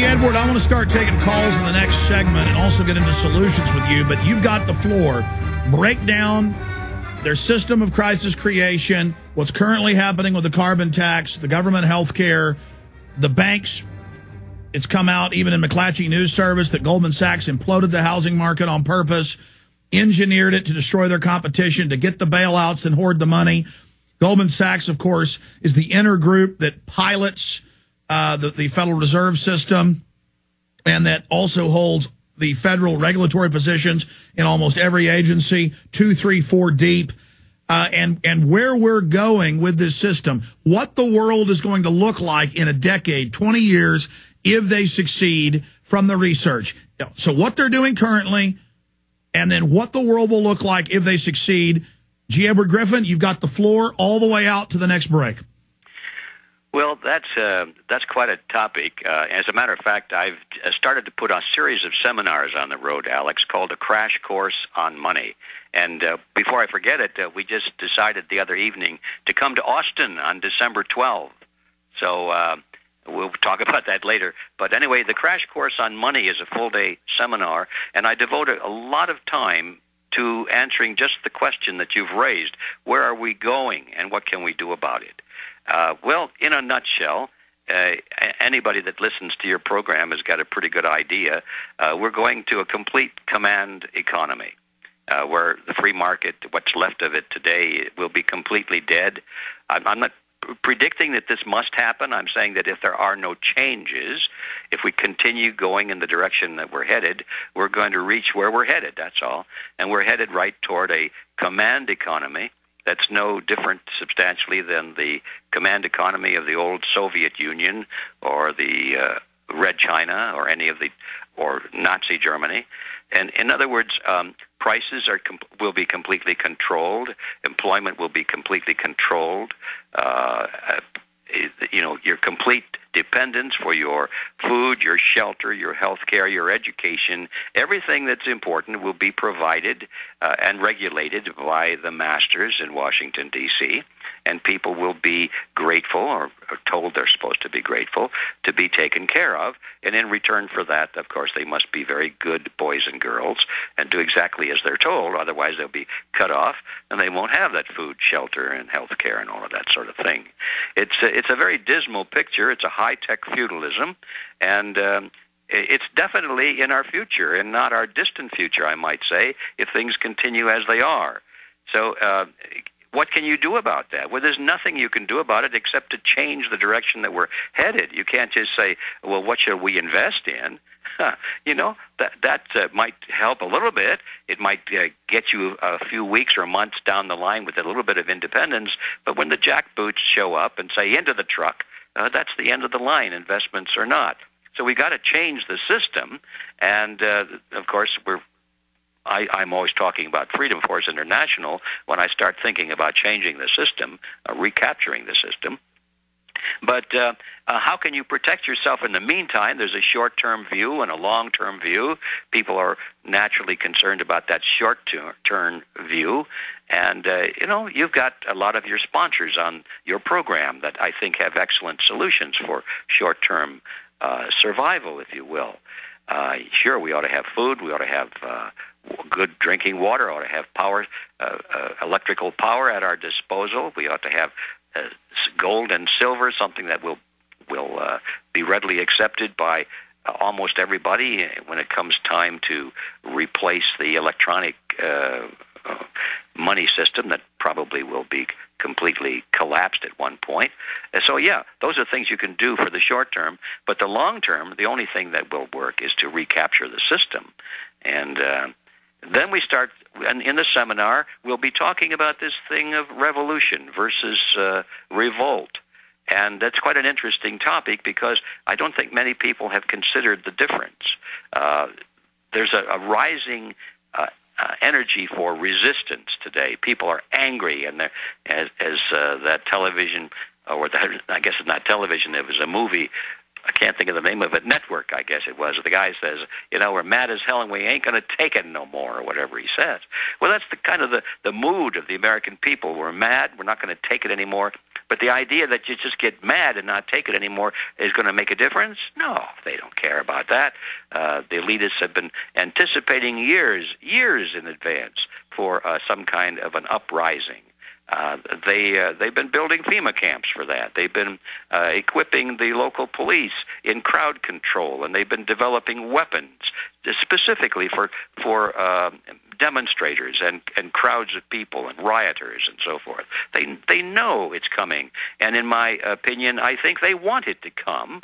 Edward, I want to start taking calls in the next segment and also get into solutions with you, but you've got the floor. Break down their system of crisis creation, what's currently happening with the carbon tax, the government health care, the banks. It's come out even in McClatchy News Service that Goldman Sachs imploded the housing market on purpose, engineered it to destroy their competition, to get the bailouts and hoard the money. Goldman Sachs, of course, is the inner group that pilots the Federal Reserve System, and that also holds the federal regulatory positions in almost every agency, 2, 3, 4 deep, and where we're going with this system, what the world is going to look like in a decade, 20 years, if they succeed from the research. So what they're doing currently, and then what the world will look like if they succeed. G. Edward Griffin, you've got the floor all the way out to the next break. Well, that's quite a topic. As a matter of fact, I've started to put a series of seminars on the road, Alex, called A Crash Course on Money. And before I forget it, we just decided the other evening to come to Austin on December 12th. So we'll talk about that later. But anyway, the Crash Course on Money is a full-day seminar, and I devote a lot of time to answering just the question that you've raised. Where are we going, and what can we do about it? Well, in a nutshell, anybody that listens to your program has got a pretty good idea. We're going to a complete command economy, where the free market, what's left of it today, will be completely dead. I'm not predicting that this must happen. I'm saying that if there are no changes, if we continue going in the direction that we're headed, we're going to reach where we're headed, that's all. And we're headed right toward a command economy. That's no different substantially than the command economy of the old Soviet Union or the Red China or or Nazi Germany. And in other words, prices will be completely controlled. Employment will be completely controlled. Your complete dependence for your food, your shelter, your health care, your education, everything that's important will be provided and regulated by the masters in Washington, D.C., and people will be grateful, or told they're supposed to be grateful, to be taken care of. And in return for that, of course, they must be very good boys and girls and do exactly as they're told. Otherwise, they'll be cut off, and they won't have that food, shelter, and health care and all of that sort of thing. It's a very dismal picture. It's a high-tech feudalism, and it's definitely in our future and not our distant future, I might say, if things continue as they are. So what can you do about that? Well, there's nothing you can do about it except to change the direction that we're headed. You can't just say, well, what should we invest in? That might help a little bit. It might get you a few weeks or months down the line with a little bit of independence. But when the jackboots show up and say, into the truck, that's the end of the line, investments or not. So we got to change the system. And, of course, I'm always talking about Freedom Force International when I start thinking about changing the system, recapturing the system. But how can you protect yourself in the meantime? There's a short-term view and a long-term view. People are naturally concerned about that short-term view. And, you've got a lot of your sponsors on your program that I think have excellent solutions for short-term survival, if you will. Sure, we ought to have food. We ought to have good drinking water. Ought to have power, electrical power at our disposal. We ought to have gold and silver, something that will be readily accepted by almost everybody when it comes time to replace the electronic money system that probably will be completely collapsed at one point. So, yeah, those are things you can do for the short term. But the long term, the only thing that will work is to recapture the system. And then we start, and in the seminar, we'll be talking about this thing of revolution versus revolt. And that's quite an interesting topic because I don't think many people have considered the difference. There's a rising energy for resistance today. People are angry, and as that television, or that, I guess it's not television, it was a movie, I can't think of the name of it, Network, I guess it was. The guy says, we're mad as hell and we ain't going to take it no more, or whatever he says. Well, that's the kind of the mood of the American people. We're mad. We're not going to take it anymore. But the idea that you just get mad and not take it anymore is going to make a difference? No, they don't care about that. The elitists have been anticipating years in advance for some kind of an uprising. They've been building FEMA camps for that. They've been equipping the local police in crowd control, and they've been developing weapons specifically for demonstrators and crowds of people and rioters and so forth. They know it's coming, and in my opinion, I think they want it to come,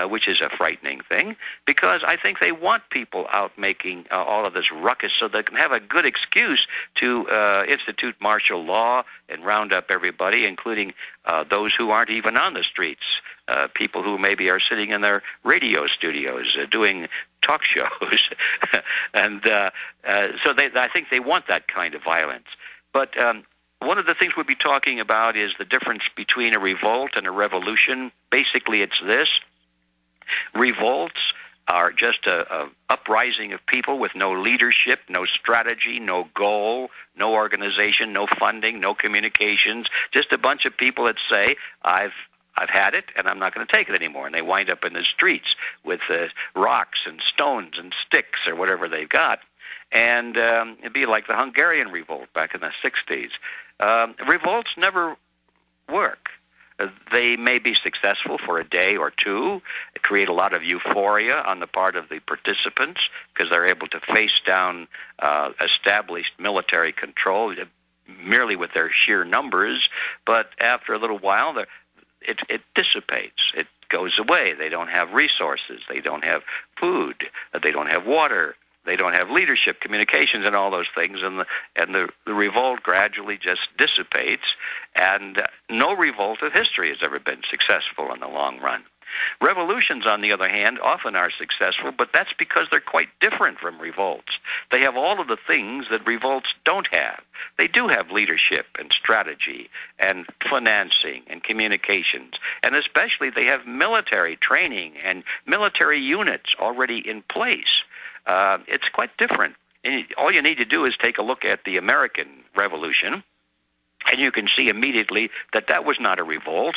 which is a frightening thing, because I think they want people out making all of this ruckus so they can have a good excuse to institute martial law and round up everybody, including those who aren't even on the streets, people who maybe are sitting in their radio studios doing talk shows. And so I think they want that kind of violence. But one of the things we'll be talking about is the difference between a revolt and a revolution. Basically, it's this. Revolts are just a uprising of people with no leadership, no strategy, no goal, no organization, no funding, no communications, just a bunch of people that say, I've had it, and I'm not going to take it anymore. And they wind up in the streets with rocks and stones and sticks or whatever they've got. And it'd be like the Hungarian revolt back in the 60s. Revolts never work. They may be successful for a day or two, create a lot of euphoria on the part of the participants because they're able to face down established military control merely with their sheer numbers. But after a little while, it dissipates. It goes away. They don't have resources. They don't have food. They don't have water. They don't have leadership, communications, and all those things, and the revolt gradually just dissipates, and no revolt of history has ever been successful in the long run. Revolutions, on the other hand, often are successful, but that's because they're quite different from revolts. They have all of the things that revolts don't have. They do have leadership and strategy and financing and communications, and especially they have military training and military units already in place. It's quite different. And all you need to do is take a look at the American Revolution, and you can see immediately that that was not a revolt.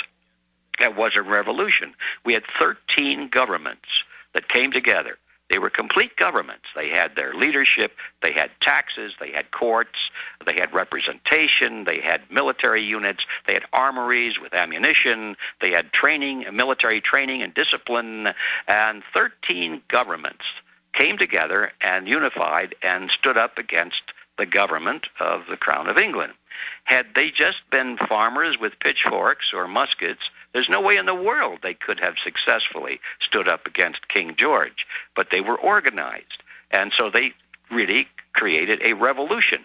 That was a revolution. We had 13 governments that came together. They were complete governments. They had their leadership, they had taxes, they had courts, they had representation, they had military units, they had armories with ammunition, they had training, military training and discipline, and 13 governments came together and unified and stood up against the government of the Crown of England. Had they just been farmers with pitchforks or muskets, there's no way in the world they could have successfully stood up against King George. But they were organized, and so they really created a revolution.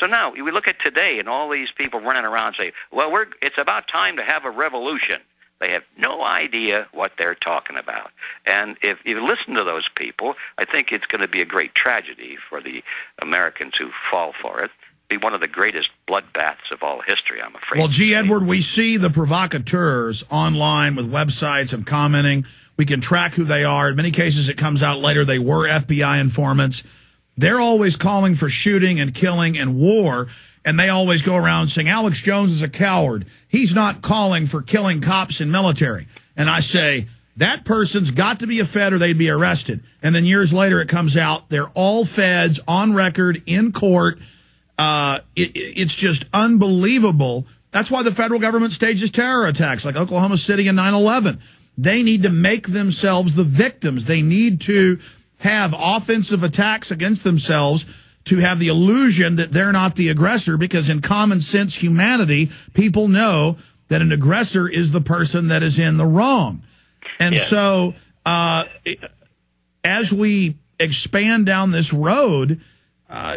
So now we look at today, and all these people running around say, well, it's about time to have a revolution. They have no idea what they're talking about. And if you listen to those people, I think it's going to be a great tragedy for the Americans who fall for it. Be one of the greatest bloodbaths of all history, I'm afraid. Well, G. Edward, we see the provocateurs online with websites and commenting. We can track who they are. In many cases, it comes out later they were FBI informants. They're always calling for shooting and killing and war, and they always go around saying, Alex Jones is a coward. He's not calling for killing cops and military. And I say, that person's got to be a Fed or they'd be arrested. And then years later it comes out, they're all Feds on record in court. It's just unbelievable. That's why the federal government stages terror attacks like Oklahoma City and 9/11. They need to make themselves the victims. They need to have offensive attacks against themselves to have the illusion that they're not the aggressor, because in common sense humanity, people know that an aggressor is the person that is in the wrong. And so as we expand down this road,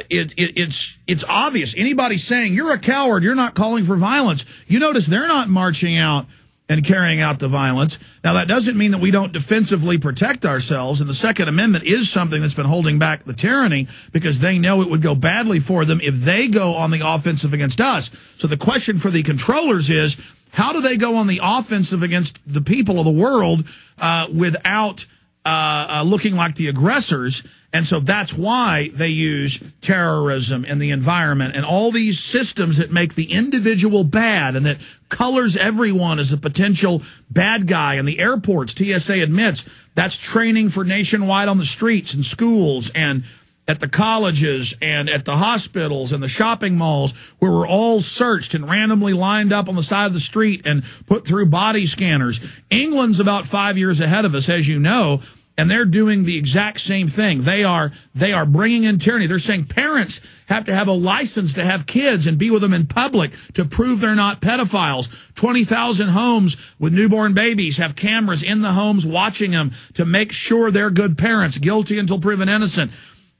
it's obvious. Anybody saying you're a coward, you're not calling for violence, you notice they're not marching out and carrying out the violence. Now, that doesn't mean that we don't defensively protect ourselves, and the Second Amendment is something that's been holding back the tyranny because they know it would go badly for them if they go on the offensive against us. So the question for the controllers is, how do they go on the offensive against the people of the world without looking like the aggressors. And so that's why they use terrorism and the environment and all these systems that make the individual bad and that colors everyone as a potential bad guy. And the airports, TSA admits, that's training for nationwide on the streets and schools and at the colleges and at the hospitals and the shopping malls, where we're all searched and randomly lined up on the side of the street and put through body scanners. England's about 5 years ahead of us, as you know, and they're doing the exact same thing. They are bringing in tyranny. They're saying parents have to have a license to have kids and be with them in public to prove they're not pedophiles. 20,000 homes with newborn babies have cameras in the homes watching them to make sure they're good parents, guilty until proven innocent.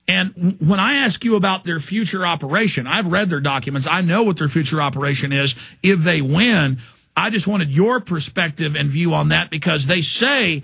And when I ask you about their future operation, I've read their documents. I know what their future operation is if they win. I just wanted your perspective and view on that, because they say